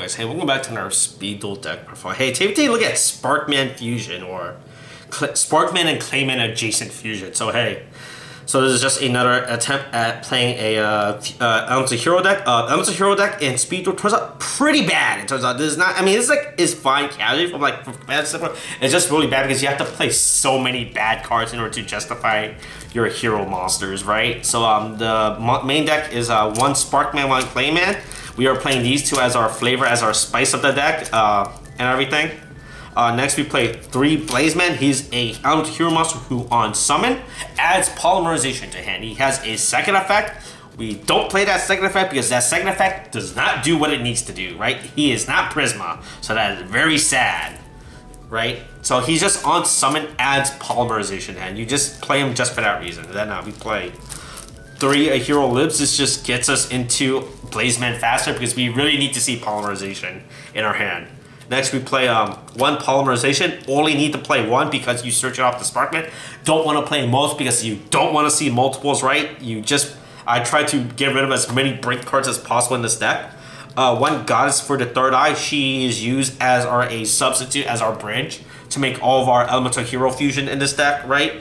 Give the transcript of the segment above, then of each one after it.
guys? Hey, welcome back to another Speed Duel deck profile. Hey, take a look at Sparkman Fusion or Sparkman and Clayman adjacent fusion. So hey, so this is just another attempt at playing a Elemental HERO deck. Elemental HERO deck in Speed Duel turns out pretty bad. It turns out this is not. I mean, this is fine casually from bad stuff. It's just really bad because you have to play so many bad cards in order to justify your hero monsters, right? So the main deck is one Sparkman, one Clayman. We are playing these two as our flavor, as our spice of the deck, and everything. Next we play 3 Blazeman. He's a Elemental HERO monster who on summon adds polymerization to hand. He has a second effect. We don't play that second effect because that second effect does not do what it needs to do, right? He is not Prisma, so that is very sad, right? So he's just on summon adds polymerization to hand. You just play him just for that reason. And then we play 3 A Hero Lives. This just gets us into Blazeman faster because we really need to see polymerization in our hand. Next we play 1 polymerization. Only need to play 1 because you search it off the Sparkman. Don't want to play most because you don't want to see multiples, right? I try to get rid of as many break cards as possible in this deck. 1 Goddess for the third eye. She is used as a substitute, as our bridge to make all of our Elemental HERO fusion in this deck, right?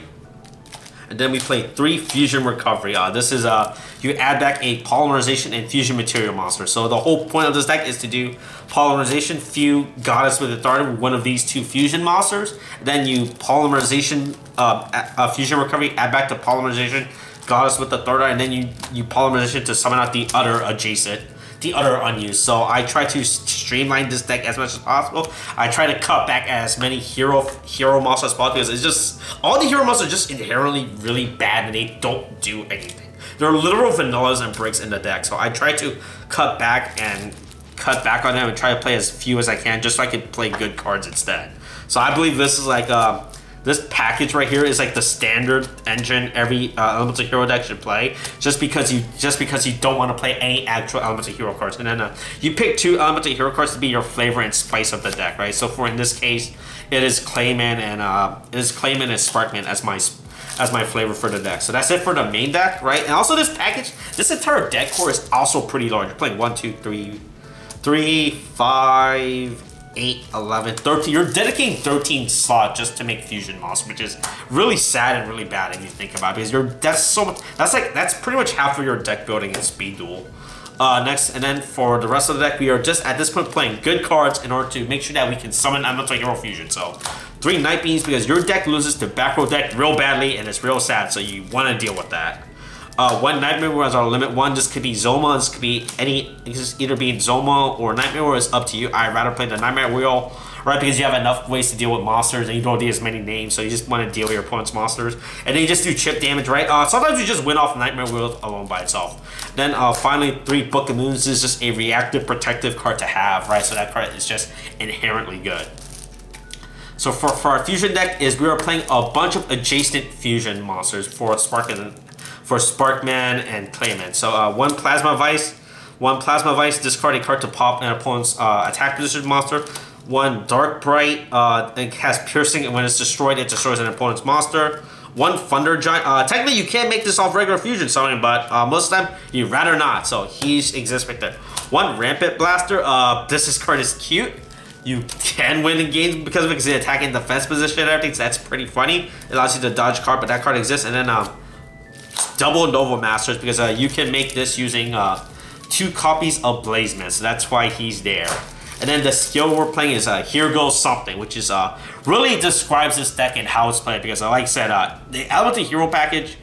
And then we play 3 Fusion Recovery. This is you add back a polymerization and fusion material monster. So the whole point of this deck is to do polymerization, few Goddess with Authority with one of these 2 fusion monsters. Then you polymerization, fusion recovery, add back to polymerization, Goddess with the third eye, and then you polymerization to summon out the other adjacent, the other unused. So I try to streamline this deck as much as possible. I try to cut back as many hero monsters as possible because it's just all the hero monsters are just inherently really bad and they don't do anything. They're literal vanillas and bricks in the deck. So I try to cut back on them and try to play as few as I can just so I can play good cards instead. So I believe this is like this package right here is like the standard engine every Elemental HERO deck should play, just because you don't want to play any actual Elemental HERO cards, and then you pick 2 Elemental HERO cards to be your flavor and spice of the deck, right? So for in this case, it is Clayman and Sparkman as my flavor for the deck. So that's it for the main deck, right? And also this package, this entire deck core is also pretty large. You're playing 1, 2, 3, 5. 8, 11, 13. You're dedicating 13 slots just to make fusion monsters, which is really sad and really bad if you think about it, because that's pretty much half of your deck building in Speed Duel. Next, and then for the rest of the deck, we are just at this point playing good cards in order to make sure that we can summon Elemental HERO Fusion. So 3 Night Beams because your deck loses to back row deck real badly and it's real sad, so you want to deal with that. 1 Nightmare Wheel as our limit 1. This could be Zoma. This could be either be Zoma or Nightmare Wheel. It's up to you. I'd rather play the Nightmare Wheel, right? Because you have enough ways to deal with monsters and you don't need as many names, so you just want to deal with your opponent's monsters. And then you just do chip damage, right? Sometimes you just win off Nightmare Wheel alone by itself. Then finally, 3 Book of Moons. This is just a reactive protective card to have, right? So that card is just inherently good. So for our fusion deck is we are playing a bunch of adjacent fusion monsters for Sparkman and Clayman. So 1 Plasma Vice, discard a card to pop an opponent's attack position monster. 1 Dark Bright, it has piercing, and when it's destroyed, it destroys an opponent's monster. 1 Thunder Giant, technically you can't make this off regular fusion summoning, but most of the time you'd rather not, so he exists right there. 1 Rampant Blaster, this card is cute. You can win in games because of it, because it's attack and defense position and everything, so that's pretty funny. It allows you to dodge card, but that card exists. And then double Nova Masters because you can make this using 2 copies of Blazeman, so that's why he's there. And then the skill we're playing is Here Goes Something, which is really describes this deck and how it's played, because like I said, the Elemental HERO package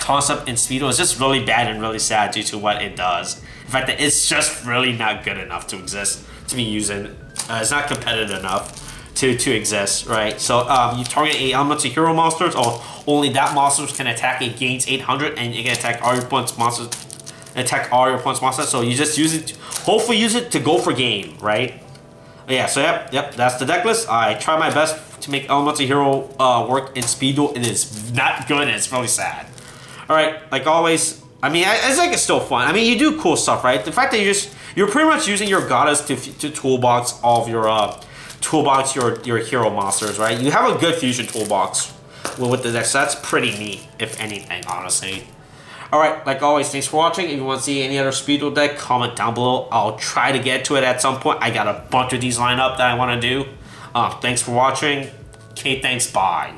concept in Speed Duel is just really bad and really sad due to what it does. In fact, it's just really not good enough to exist, to be using. It's not competitive enough to exist, right? So you target a Elemental HERO monsters, or only that monsters can attack. It gains 800, and you can attack all your opponent's monsters. So you just use it, hopefully use it to go for game, right? Yeah. So yep. That's the deck list. I try my best to make Elemental HERO work in Speed Duel, and it's not good. And it's really sad. All right, like always. I mean, it's like it's still fun. I mean, you do cool stuff, right? The fact that you're pretty much using your Goddess to toolbox all of your your hero monsters, right? You have a good fusion toolbox with the deck, so that's pretty neat, if anything, honestly. Alright, like always, thanks for watching. If you want to see any other speed duel deck, comment down below. I'll try to get to it at some point. I got a bunch of these lined up that I want to do. Thanks for watching. Okay, thanks, bye.